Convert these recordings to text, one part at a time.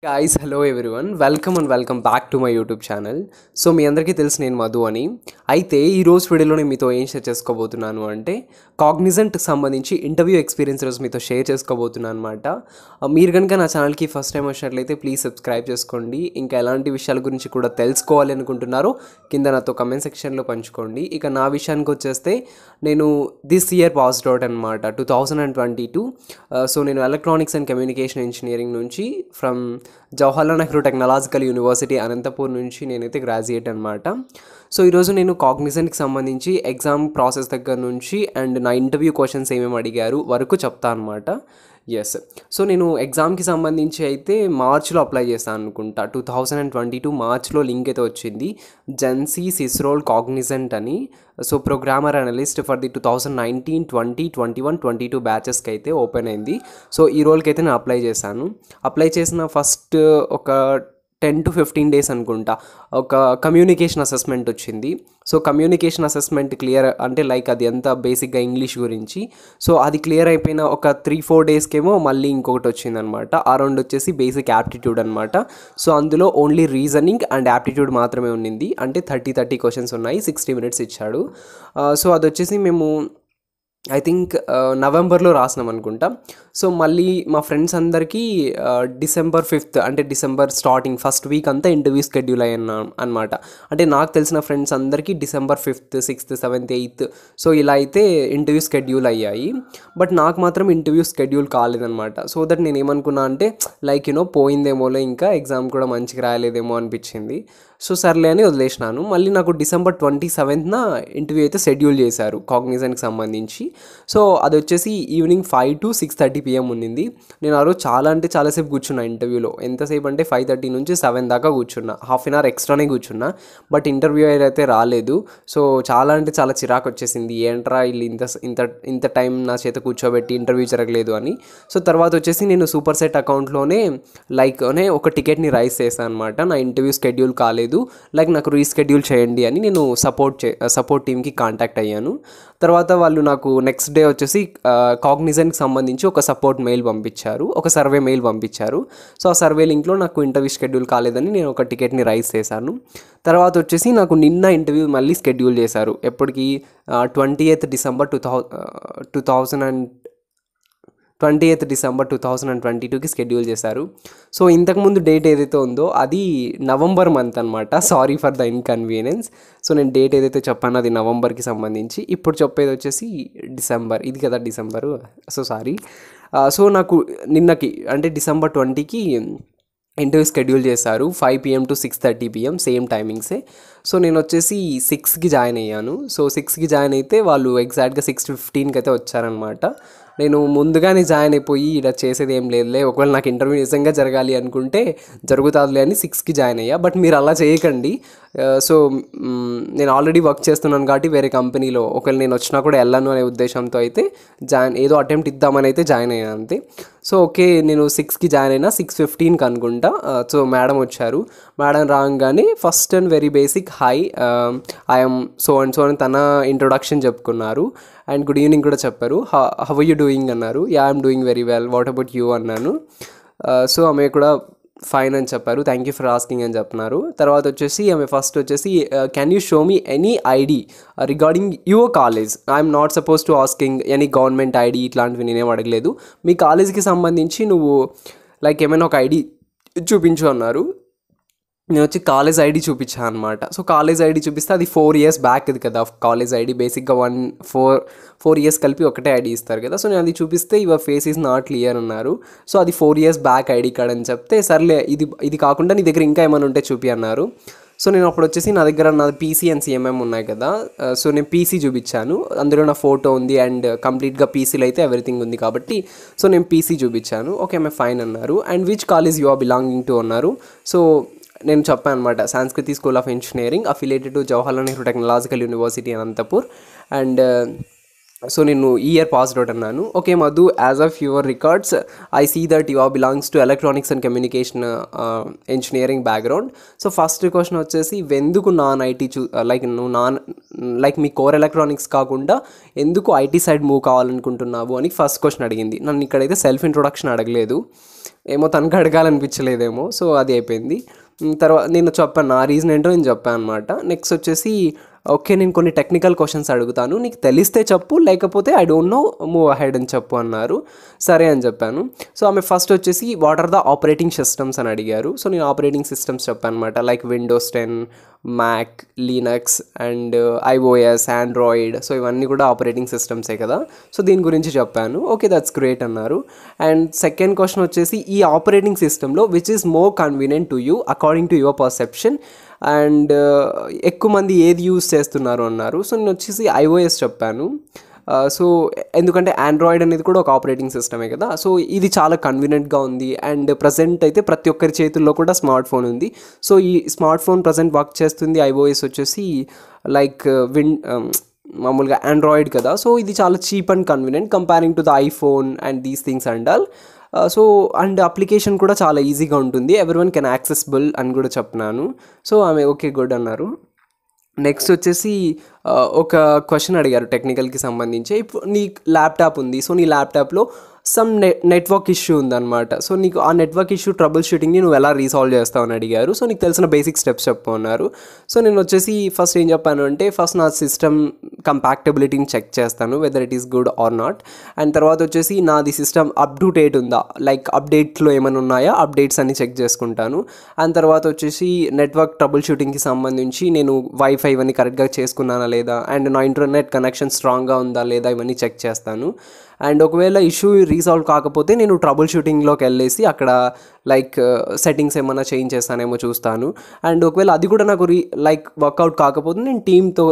Guys, hello everyone. Welcome back to my YouTube channel. So మీ అందరికీ తెలుసు నేను మధు అని. అయితే ఈరోజు వీడియోలో నేను మీతో ఏం షేర్ చేసుకోబోతున్నాను అంటే కాగ్నిజెంట్కి సంబంధించి ఇంటర్వ్యూ ఎక్స్పీరియన్స్ రోజు మీతో షేర్ చేసుకోబోతున్నాను అనమాట. మీరు కనుక నా ఛానల్కి ఫస్ట్ టైం వచ్చినట్లయితే ప్లీజ్ సబ్స్క్రైబ్ చేసుకోండి. ఇంకా ఎలాంటి విషయాల గురించి కూడా తెలుసుకోవాలి అనుకుంటున్నారో కింద నాతో కమెంట్ సెక్షన్లో పంచుకోండి. ఇక నా విషయానికి వచ్చేస్తే నేను దిస్ ఇయర్ పాస్డ్ అవుట్ అనమాట 2022. సో నేను ఎలక్ట్రానిక్స్ అండ్ కమ్యూనికేషన్ ఇంజనీరింగ్ నుంచి from Jawaharlal Nehru technological university Anantapur నుంచి నేనైతే గ్రాడ్యుయేట్ అనమాట. సో ఈరోజు నేను కాగ్నిజెంట్కి సంబంధించి ఎగ్జామ్ ప్రాసెస్ దగ్గర నుంచి అండ్ నా ఇంటర్వ్యూ క్వశ్చన్స్ ఏమేమి అడిగారు వరకు చెప్తా అనమాట. ఎస్, సో నేను ఎగ్జామ్కి సంబంధించి అయితే మార్చ్లో అప్లై చేశాను అనుకుంటా. 2022 మార్చ్లో లింక్ అయితే వచ్చింది, జెన్సీ సిస్రోల్ కాగ్నిజెంట్ అని. So programmer analyst for the 2019, 20, 21, 22 బ్యాచెస్కి అయితే ఓపెన్ అయింది. సో ఈ రోల్కి అయితే నేను అప్లై చేశాను. అప్లై చేసిన ఫస్ట్ ఒక 10 to 15 days అనుకుంటా ఒక కమ్యూనికేషన్ అసెస్మెంట్ వచ్చింది. సో కమ్యూనికేషన్ అసెస్మెంట్ క్లియర్ అంటే లైక్ అది ఎంత బేసిక్గా ఇంగ్లీష్ గురించి. సో అది క్లియర్ అయిపోయిన ఒక 3-4 daysకేమో మళ్ళీ ఇంకొకటి వచ్చిందనమాట. ఆ రెండు వచ్చేసి బేసిక్ యాప్టిట్యూడ్ అనమాట. సో అందులో ఓన్లీ రీజనింగ్ అండ్ యాప్టిట్యూడ్ మాత్రమే ఉండింది. అంటే 30 క్వశ్చన్స్ ఉన్నాయి, 60 minutes ఇచ్చాడు. సో అది వచ్చేసి మేము ఐ థింక్ నవంబర్లో రాసినాం అనుకుంటా. సో మళ్ళీ మా ఫ్రెండ్స్ అందరికీ December 5th అంటే డిసెంబర్ స్టార్టింగ్ ఫస్ట్ వీక్ అంతా ఇంటర్వ్యూ షెడ్యూల్ అయ్యాను అనమాట. అంటే నాకు తెలిసిన ఫ్రెండ్స్ అందరికీ December 5th, 6th, 7th, 8th so ఇలా అయితే ఇంటర్వ్యూ షెడ్యూల్ అయ్యాయి. బట్ నాకు మాత్రం ఇంటర్వ్యూ షెడ్యూల్ కాలేదనమాట. సో దట్ నేను ఏమనుకున్నా అంటే లైక్ పోయిందేమోలే, ఇంకా ఎగ్జామ్ కూడా మంచిగా రాయలేదేమో అనిపించింది. సో సర్లే అని వదిలేసినాను. మళ్ళీ నాకు December 27th ఇంటర్వ్యూ అయితే షెడ్యూల్ చేశారు కాగ్నిజెంట్కి సంబంధించి. సో అది వచ్చేసి ఈవినింగ్ 5 to 6:30 PM ఉన్నింది. నేను ఆ రోజు చాలాసేపు కూర్చున్నా ఇంటర్వ్యూలో. ఎంతసేపు అంటే 5:30 నుంచి 7 దాకా కూర్చున్నా, హాఫ్ అన్ అవర్ ఎక్స్ట్రానే కూర్చున్నా. బట్ ఇంటర్వ్యూ అయితే రాలేదు. సో చాలా చిరాకు వచ్చేసింది. ఏంట్రా వీళ్ళు ఇంత టైం నా చేత కూర్చోబెట్టి ఇంటర్వ్యూ జరగలేదు అని. సో తర్వాత వచ్చేసి నేను సూపర్ సెట్ అకౌంట్లోనే ఒక టికెట్ని రైజ్ చేశాను అనమాట. నా ఇంటర్వ్యూ షెడ్యూల్ కాలేదు, లైక్ నాకు రీస్కెడ్యూల్ చేయండి అని నేను సపోర్ట్ టీమ్కి కాంటాక్ట్ అయ్యాను. తర్వాత వాళ్ళు నాకు నెక్స్ట్ డే వచ్చేసి కాగ్నిజెంట్కి సంబంధించి ఒక సపోర్ట్ మెయిల్ పంపించారు, ఒక సర్వే మెయిల్ పంపించారు. సో ఆ సర్వే లింక్లో నాకు ఇంటర్వ్యూ షెడ్యూల్ కాలేదని నేను ఒక టికెట్ని రైజ్ చేశాను. తర్వాత వచ్చేసి నాకు నిన్న ఇంటర్వ్యూ మళ్ళీ షెడ్యూల్ చేశారు. ఎప్పటికి 28th December 2022కి షెడ్యూల్ చేశారు. సో ఇంతకుముందు డేట్ ఏదైతే ఉందో అది నవంబర్ మంత్ అనమాట. Sorry for the inconvenience. So నేను డేట్ ఏదైతే చెప్పానో అది నవంబర్కి సంబంధించి, ఇప్పుడు చెప్పేది వచ్చేసి డిసెంబర్. ఇది కదా డిసెంబరు, సో సారీ. సో నాకు నిన్నకి అంటే December 20కి ఇంటర్వ్యూ షెడ్యూల్ చేశారు. 5 PM to 6:30 PM సేమ్ టైమింగ్సే. సో నేను వచ్చేసి 6కి జాయిన్ అయ్యాను. సో 6కి జాయిన్ అయితే వాళ్ళు ఎగ్జాక్ట్గా 6:15కి అయితే వచ్చారనమాట. నేను ముందుగానే జాయిన్ అయిపోయి ఇలా చేసేది ఏం లేదులే, ఒకవేళ నాకు ఇంటర్వ్యూ నిజంగా జరగాలి అనుకుంటే జరుగుతుందిలే అని 6కి జాయిన్ అయ్యా. బట్ మీరు అలా చేయకండి. సో నేను ఆల్రెడీ వర్క్ చేస్తున్నాను కాబట్టి వేరే కంపెనీలో ఒకవేళ నేను వచ్చినా కూడా వెళ్ళను అనే ఉద్దేశంతో అయితే ఏదో అటెంప్ట్ ఇద్దామని అయితే జాయిన్ అయ్యాను అంతే. సో ఓకే, నేను 6కి జాయిన్ అయినా 6:15కి అనుకుంటా. సో మేడం వచ్చారు. మేడం రాగానే first and very basic hi I'm so and so అని తన ఇంట్రొడక్షన్ చెప్పుకున్నారు. అండ్ గుడ్ ఈవినింగ్ కూడా చెప్పారు. హౌ ఆర్ యూ డూయింగ్ అన్నారు. Yeah I'm doing very well, what about you అన్నాను. సో ఆమె కూడా ఫైన్ అని చెప్పారు, థ్యాంక్ యూ ఫర్ ఆస్కింగ్ అని చెప్పినారు. తర్వాత వచ్చేసి ఆమె ఫస్ట్ వచ్చేసి can you show me any ID regarding your college. I'm not suppose to asking any government ID, ఇట్లాంటివి నేనేం అడగలేదు. మీ కాలేజ్కి సంబంధించి నువ్వు లైక్ ఏమైనా ఒక ఐడి చూపించు అన్నారు. నేను వచ్చి కాలేజ్ ఐడి చూపించాను అనమాట. సో కాలేజ్ ఐడి చూపిస్తే అది 4 years బ్యాక్ ఇది కదా కాలేజ్ ఐడి. బేసిక్గా 4 years కలిపి ఒకటే ఐడి ఇస్తారు కదా. సో నేను అది చూపిస్తే your face is not clear అన్నారు. సో అది 4 years బ్యాక్ ఐడి కార్డ్ అని చెప్తే సర్లే ఇది కాకుండా నీ దగ్గర ఇంకా ఏమైనా ఉంటే చూపి అన్నారు. సో నేను అప్పుడు వచ్చేసి నా దగ్గర నా PC and CMM ఉన్నాయి కదా. సో నేను PC చూపించాను, అందులో నా ఫోటో ఉంది అండ్ కంప్లీట్గా PCలో అయితే ఎవ్రీథింగ్ ఉంది కాబట్టి సో నేను PC చూపించాను. ఓకే ఆమె ఫైన్ అన్నారు. And which college you are belonging to అన్నారు. సో నేను చెప్పాను అనమాట, Sanskrithi school of engineering affiliated to Jawaharlal Nehru technological university Anantapur. And so నేను ఈ ఇయర్ పాస్డ్ అవుట్ అన్నాను. Okay Madhu, as of your records I see that you are belongs to electronics and communication engineering background. So first question వచ్చేసి ఎందుకు non IT like మీ core electronics కాకుండా ఎందుకు IT side move కావాలనుకుంటున్నావు అని first question అడిగింది. నన్ను ఇక్కడైతే సెల్ఫ్ ఇంట్రొడక్షన్ అడగలేదు. ఏమో తనకు అడగాలనిపించలేదేమో, సో అది అయిపోయింది. తర్వాత నేను చెప్పాను నా రీజన్ ఏంటో నేను చెప్పాను అనమాట. నెక్స్ట్ వచ్చేసి ఓకే నేను కొన్ని టెక్నికల్ క్వశ్చన్స్ అడుగుతాను, నీకు తెలిస్తే చెప్పు, లేకపోతే I don't know move ahead అని చెప్పు అన్నారు. సరే అని చెప్పాను. సో ఆమె ఫస్ట్ వచ్చేసి what are the operating systems అని అడిగారు. సో నేను ఆపరేటింగ్ సిస్టమ్స్ చెప్పాను అనమాట, like Windows 10, Mac, Linux and iOS, Android. So ఇవన్నీ కూడా ఆపరేటింగ్ సిస్టమ్సే కదా, సో దీని గురించి చెప్పాను. ఓకే దట్స్ గ్రేట్ అన్నారు. అండ్ సెకండ్ క్వశ్చన్ వచ్చేసి ఈ ఆపరేటింగ్ సిస్టంలో which is more convenient to you according to your perception and ఎక్కువ మంది ఏది యూజ్ చేస్తున్నారు అన్నారు. సో నేను వచ్చేసి iOS చెప్పాను. సో ఎందుకంటే ఆండ్రాయిడ్ అనేది కూడా ఒక ఆపరేటింగ్ సిస్టమే కదా, సో ఇది చాలా కన్వీనియంట్గా ఉంది. అండ్ ప్రజెంట్ అయితే ప్రతి ఒక్కరి చేతుల్లో కూడా స్మార్ట్ ఫోన్ ఉంది. సో ఈ స్మార్ట్ ఫోన్ ప్రజెంట్ వర్క్ చేస్తుంది. iOS వచ్చేసి లైక్ మామూలుగా ఆండ్రాయిడ్ కదా, సో ఇది చాలా cheap and convenient comparing to the iPhone and these things and all. So and application కూడా చాలా ఈజీగా ఉంటుంది, ఎవ్రీవన్ కెన్ యాక్సెసిబుల్ అని కూడా చెప్పినాను. సో ఆమె ఓకే గుడ్ అన్నారు. నెక్స్ట్ వచ్చేసి ఒక క్వశ్చన్ అడిగారు టెక్నికల్కి సంబంధించి. ఇప్పుడు నీ ల్యాప్టాప్ ఉంది, సో నీ ల్యాప్టాప్లో సమ్ నెట్వర్క్ ఇష్యూ ఉందన్నమాట. సో నీకు ఆ నెట్వర్క్ ఇష్యూ ట్రబుల్ షూటింగ్ని నువ్వు ఎలా రీసాల్వ్ చేస్తావు అని అడిగారు. సో నీకు తెలిసిన బేసిక్ స్టెప్స్ చెప్పు అన్నారు. సో నేను వచ్చేసి ఫస్ట్ ఏం చెప్పాను అంటే, ఫస్ట్ నా సిస్టమ్ కంపాక్టబిలిటీని చెక్ చేస్తాను whether it is good or not. And తర్వాత వచ్చేసి నాది సిస్టమ్ అప్ టు డేట్ ఉందా, లైక్ అప్డేట్లో ఏమైనా ఉన్నాయా, అప్డేట్స్ అన్ని చెక్ చేసుకుంటాను. అండ్ తర్వాత వచ్చేసి నెట్వర్క్ ట్రబుల్ షూటింగ్కి సంబంధించి నేను వైఫై ఇవన్నీ కరెక్ట్గా చేసుకున్నానా లేదా, అండ్ నా ఇంటర్నెట్ కనెక్షన్ స్ట్రాంగ్గా ఉందా లేదా, ఇవన్నీ చెక్ చేస్తాను. అండ్ ఒకవేళ ఇష్యూ రీసాల్వ్ కాకపోతే నేను ట్రబుల్ షూటింగ్లోకి వెళ్ళేసి అక్కడ లైక్ సెట్టింగ్స్ ఏమైనా చేంజ్ చేస్తానేమో చూస్తాను. అండ్ ఒకవేళ అది కూడా నాకు లైక్ వర్కౌట్ కాకపోతే నేను టీమ్తో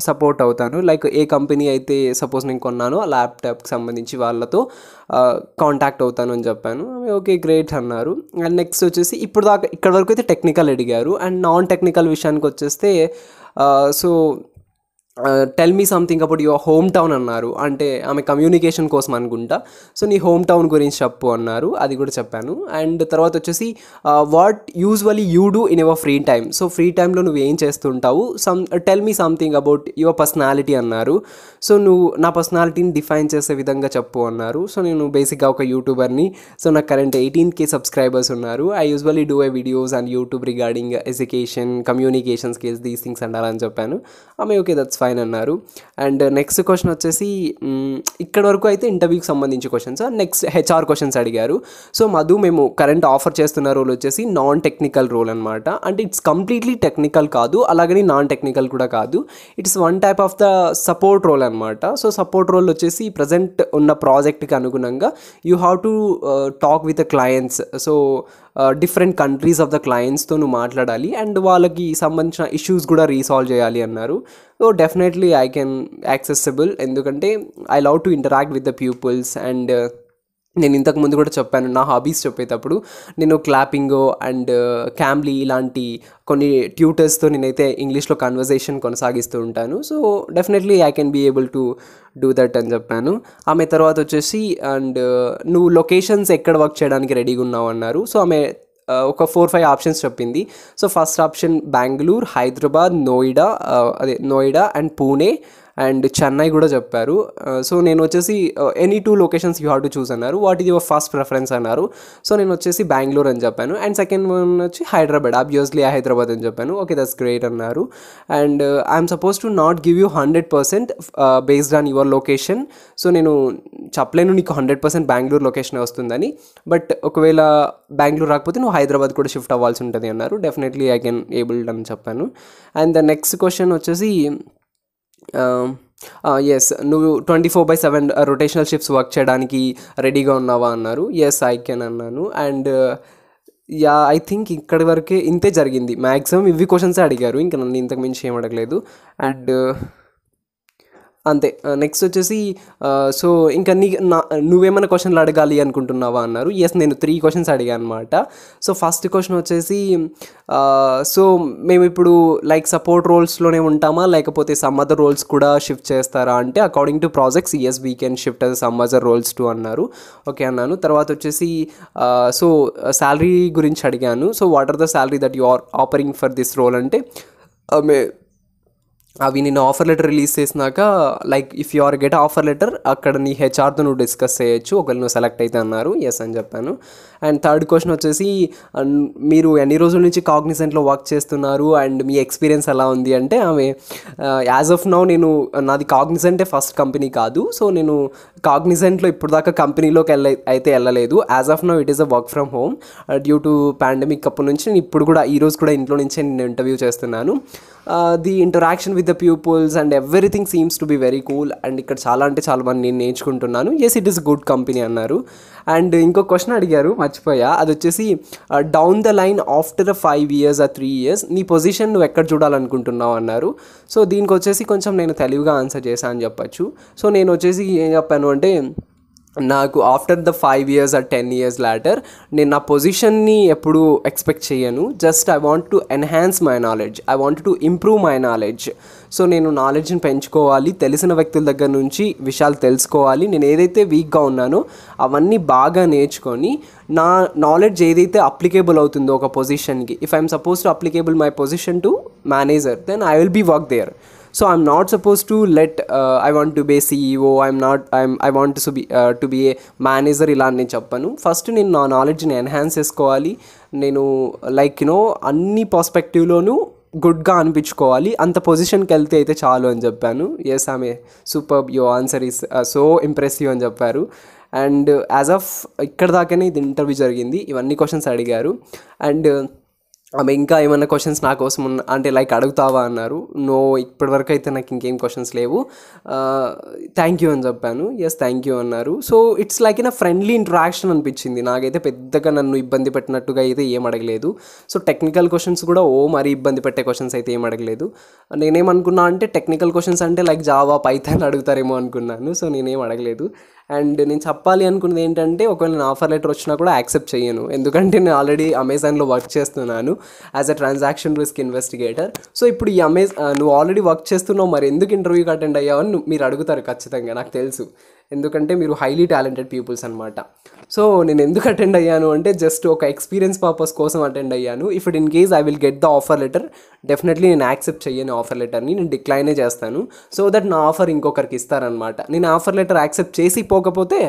సపోర్ట్ అవుతాను. లైక్ ఏ కంపెనీ అయితే సపోజ్ నేను కొన్నానో ఆ ల్యాప్టాప్కి సంబంధించి వాళ్ళతో కాంటాక్ట్ అవుతాను అని చెప్పాను. ఓకే గ్రేట్ అన్నారు. అండ్ నెక్స్ట్ వచ్చేసి ఇప్పుడు దాకా ఇక్కడ వరకు అయితే టెక్నికల్ అడిగారు. అండ్ నాన్ టెక్నికల్ విషయానికి వచ్చేస్తే so tell me something about your home town అన్నారు. అంటే ఆమె కమ్యూనికేషన్ కోసం అనుకుంటా. సో నీ హోమ్ టౌన్ గురించి చెప్పు అన్నారు, అది కూడా చెప్పాను. అండ్ తర్వాత వచ్చేసి what usually you do in your free time. So free టైంలో నువ్వు ఏం చేస్తుంటావు, tell me something about your personality అన్నారు. సో నువ్వు నా పర్సనాలిటీని డిఫైన్ చేసే విధంగా చెప్పు అన్నారు. సో నేను బేసిక్గా ఒక యూట్యూబర్ని. సో నాకు కరెంట్ 18K సబ్స్క్రైబర్స్ ఉన్నారు. I usually do I videos and YouTube regarding education, communication skills, these things and అలా అని చెప్పాను. ఆమె ఓకే దట్స్ ఫైన్ అన్నారు. అండ్ నెక్స్ట్ క్వశ్చన్ వచ్చేసి ఇక్కడ వరకు అయితే ఇంటర్వ్యూకి సంబంధించి క్వశ్చన్స్. నెక్స్ట్ HR క్వశ్చన్స్ అడిగారు. సో మధు మేము కరెంట్ ఆఫర్ చేస్తున్న రోల్ వచ్చేసి నాన్ టెక్నికల్ రోల్ అనమాట. అంటే ఇట్స్ కంప్లీట్లీ టెక్నికల్ కాదు, అలాగని నాన్ టెక్నికల్ కూడా కాదు. It's one type of the support role అనమాట. సో సపోర్ట్ రోల్ వచ్చేసి ప్రజెంట్ ఉన్న ప్రాజెక్ట్కి అనుగుణంగా you have to talk with the clients. So different countries of the క్లయింట్స్తో నువ్వు మాట్లాడాలి అండ్ వాళ్ళకి సంబంధించిన ఇష్యూస్ కూడా రీసాల్వ్ చేయాలి అన్నారు. So definitely I can accessible, ఎందుకంటే I love to interact with the peoples. And నేను ఇంతకుముందు కూడా చెప్పాను నా హాబీస్ చెప్పేటప్పుడు నేను క్లాపింగో అండ్ క్యామ్లీ ఇలాంటి కొన్ని ట్యూటర్స్తో నేనైతే ఇంగ్లీష్లో కన్వర్జేషన్ కొనసాగిస్తూ ఉంటాను. So definitely I can be able to do that అని చెప్పాను. ఆమె తర్వాత వచ్చేసి అండ్ నువ్వు లొకేషన్స్ ఎక్కడ వర్క్ చేయడానికి రెడీగా ఉన్నావు అన్నారు. సో ఆమె ఒక 4-5 ఆప్షన్స్ చెప్పింది. So first option Bengaluru, Hyderabad, Noida and Pune and Chennai కూడా చెప్పారు. సో నేను వచ్చేసి any 2 locations you have to choose అన్నారు. What is your first preference అన్నారు. సో నేను వచ్చేసి బెంగళూరు అని చెప్పాను. అండ్ సెకండ్ వన్ వచ్చి హైదరాబాద్, ఆబ్వియస్లీ హైదరాబాద్ అని చెప్పాను. ఓకే దట్స్ గ్రేట్ అన్నారు. And I'm suppose to not give you 100% based on your location. So నేను చెప్పలేను నీకు 100% బెంగళూరు లొకేషన్ వస్తుందని, బట్ ఒకవేళ బెంగళూరు రాకపోతే నువ్వు హైదరాబాద్ కూడా షిఫ్ట్ అవ్వాల్సి ఉంటుంది అన్నారు. డెఫినెట్లీ ఐ కెన్ ఏబుల్డ్ అని చెప్పాను. అండ్ ద నెక్స్ట్ క్వశ్చన్ వచ్చేసి ఎస్ నువ్వు 24/7 రొటేషనల్ షిఫ్ట్స్ వర్క్ చేయడానికి రెడీగా ఉన్నావా అన్నారు. ఎస్ ఐ కెన్ అన్నాను. అండ్ యా ఐ థింక్ ఇక్కడి వరకే ఇంతే జరిగింది. మ్యాక్సిమం ఇవి క్వశ్చన్సే అడిగారు, ఇంకా నన్ను ఇంతకు మించి ఏం అడగలేదు. అండ్ అంతే. నెక్స్ట్ వచ్చేసి సో ఇంకా నువ్వేమైనా క్వశ్చన్లు అడగాలి అనుకుంటున్నావా అన్నారు. ఎస్ నేను 3 క్వశ్చన్స్ అడిగాను అనమాట. సో ఫస్ట్ క్వశ్చన్ వచ్చేసి సో మేము ఇప్పుడు లైక్ సపోర్ట్ రోల్స్లోనే ఉంటామా లేకపోతే సమ్ అదర్ రోల్స్ కూడా షిఫ్ట్ చేస్తారా అంటే according to projects yes we can shift us some other roles to అన్నారు. ఓకే అన్నాను. తర్వాత వచ్చేసి సో శాలరీ గురించి అడిగాను. So what are the salary that you are offering for this role అంటే అవి నేను ఆఫర్ లెటర్ రిలీజ్ చేసినాక like if you are get offer letter అక్కడ నీ హెచ్ఆర్తో నువ్వు డిస్కస్ చేయొచ్చు ఒకవేళ నువ్వు సెలెక్ట్ అయితే అన్నారు. ఎస్ అని చెప్పాను. అండ్ థర్డ్ క్వశ్చన్ వచ్చేసి మీరు ఎన్ని రోజుల నుంచి కాగ్నిజెంట్లో వర్క్ చేస్తున్నారు అండ్ మీ ఎక్స్పీరియన్స్ ఎలా ఉంది అంటే ఆమె యాజ్ ఆఫ్ నౌ నాది కాగ్నిజెంటే ఫస్ట్ కంపెనీ కాదు. సో నేను కాగ్నిజెంట్లో ఇప్పుడు దాకా కంపెనీలోకి అయితే వెళ్ళలేదు. As of now it is a work from home due to pandemic అప్పటి నుంచి నేను ఇప్పుడు కూడా ఈరోజు కూడా ఇంట్లో నుంచే నేను ఇంటర్వ్యూ చేస్తున్నాను. The interaction with the peoples and everything seems to be very cool and ఇక్కడ చాలా అంటే చాలా మంది నేను నేర్చుకుంటున్నాను. Yes it is good company అన్నారు. అండ్ ఇంకో క్వశ్చన్ అడిగారు మర్చిపోయా, అది వచ్చేసి down the line after 5 years or 3 years నీ పొజిషన్ నువ్వు ఎక్కడ చూడాలనుకుంటున్నావు అన్నారు. సో దీనికి వచ్చేసి కొంచెం నేను తెలివిగా ఆన్సర్ చేశాను అని చెప్పచ్చు. సో నేను వచ్చేసి ఏం చెప్పాను అంటే నాకు after the 5 years or 10 years later నేను నా పొజిషన్ని ఎప్పుడు ఎక్స్పెక్ట్ చేయను. Just I want to enhance my knowledge, I want to improve my knowledge. So నేను నాలెడ్జ్ని పెంచుకోవాలి, తెలిసిన వ్యక్తుల దగ్గర నుంచి విషయాలు తెలుసుకోవాలి, నేను ఏదైతే వీక్గా ఉన్నానో అవన్నీ బాగా నేర్చుకొని నా నాలెడ్జ్ ఏదైతే అప్లికేబుల్ అవుతుందో ఒక పొజిషన్కి, if I'm suppose to applicable my position to manager then I will be work there. So I'm not supposed to I want to be a CEO, I want to be a manager ఇలా నేను చెప్పను. First నేను నా నాలెడ్జ్ని enhance చేసుకోవాలి, నేను like అన్ని పర్స్పెక్టివ్లోనూ గుడ్గా అనిపించుకోవాలి, అంత పొజిషన్కి వెళ్తే అయితే చాలు అని చెప్పాను. ఎస్ ఆమె super, your answer is so impressive అని చెప్పారు. అండ్ యాజ్ ఆఫ్ ఇక్కడ దాకానే ఇది ఇంటర్వ్యూ జరిగింది, ఇవన్నీ క్వశ్చన్స్ అడిగారు. అండ్ ఆమె ఇంకా ఏమన్నా క్వశ్చన్స్ నా కోసం అంటే లైక్ అడుగుతావా అన్నారు. నో, ఇప్పటివరకు అయితే నాకు ఇంకేం క్వశ్చన్స్ లేవు, థ్యాంక్ యూ అని చెప్పాను. ఎస్ థ్యాంక్ యూ అన్నారు. So it's like in a friendly interaction అనిపించింది. నాకైతే పెద్దగా నన్ను ఇబ్బంది పెట్టినట్టుగా అయితే ఏం అడగలేదు. సో టెక్నికల్ క్వశ్చన్స్ కూడా మరీ ఇబ్బంది పెట్టే క్వశ్చన్స్ అయితే ఏం అడగలేదు. నేనేమనుకున్నా అంటే టెక్నికల్ క్వశ్చన్స్ అంటే లైక్ జావా పైథాన్ అడుగుతారేమో అనుకున్నాను. సో నేనేం అడగలేదు. అండ్ నేను చెప్పాలి అనుకున్నది ఏంటంటే ఒకవేళ నేను ఆఫర్ లెటర్ వచ్చినా కూడా యాక్సెప్ట్ చేయను, ఎందుకంటే నేను ఆల్రెడీ అమెజాన్లో వర్క్ చేస్తున్నాను as a transaction risk investigator. So ఇప్పుడు ఈ నువ్వు ఆల్రెడీ వర్క్ చేస్తున్నావు, మరి ఎందుకు ఇంటర్వ్యూకి అటెండ్ అయ్యావని మీరు అడుగుతారు ఖచ్చితంగా, నాకు తెలుసు, ఎందుకంటే మీరు హైలీ టాలెంటెడ్ పీపుల్స్ అనమాట. సో నేను ఎందుకు అటెండ్ అయ్యాను అంటే జస్ట్ ఒక ఎక్స్పీరియన్స్ పర్పస్ కోసం అటెండ్ అయ్యాను. If it in case I will get the offer letter, definitely నేను యాక్సెప్ట్ చేయను ఆఫర్ లెటర్ని, నేను డిక్లైనే చేస్తాను. సో దట్ నా ఆఫర్ ఇంకొకరికి ఇస్తారనమాట. నేను ఆఫర్ లెటర్ యాక్సెప్ట్ చేసి పోకపోతే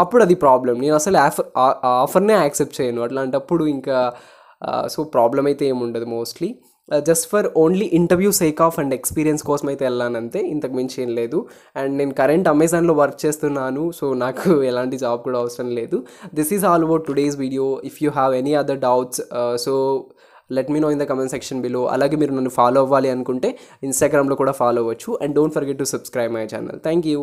అప్పుడు అది ప్రాబ్లం. నేను అసలు ఆఫర్నే యాక్సెప్ట్ చేయను అట్లాంటప్పుడు ఇంకా. సో ప్రాబ్లం అయితే ఏముండదు mostly. Just for only interview sake of and experience కోసం అయితే వెళ్ళానంతే, ఇంతకు మించి ఏం లేదు. అండ్ నేను కరెంట్ అమెజాన్లో వర్క్ చేస్తున్నాను, సో నాకు ఎలాంటి జాబ్ కూడా అవసరం లేదు. This is all about today's video. If you have any other doubts so let me know in the comment section below. అలాగే మీరు నన్ను ఫాలో అవ్వాలి అనుకుంటే ఇన్స్టాగ్రామ్లో కూడా ఫాలో అవ్వచ్చు. And don't forget to subscribe my channel. Thank you.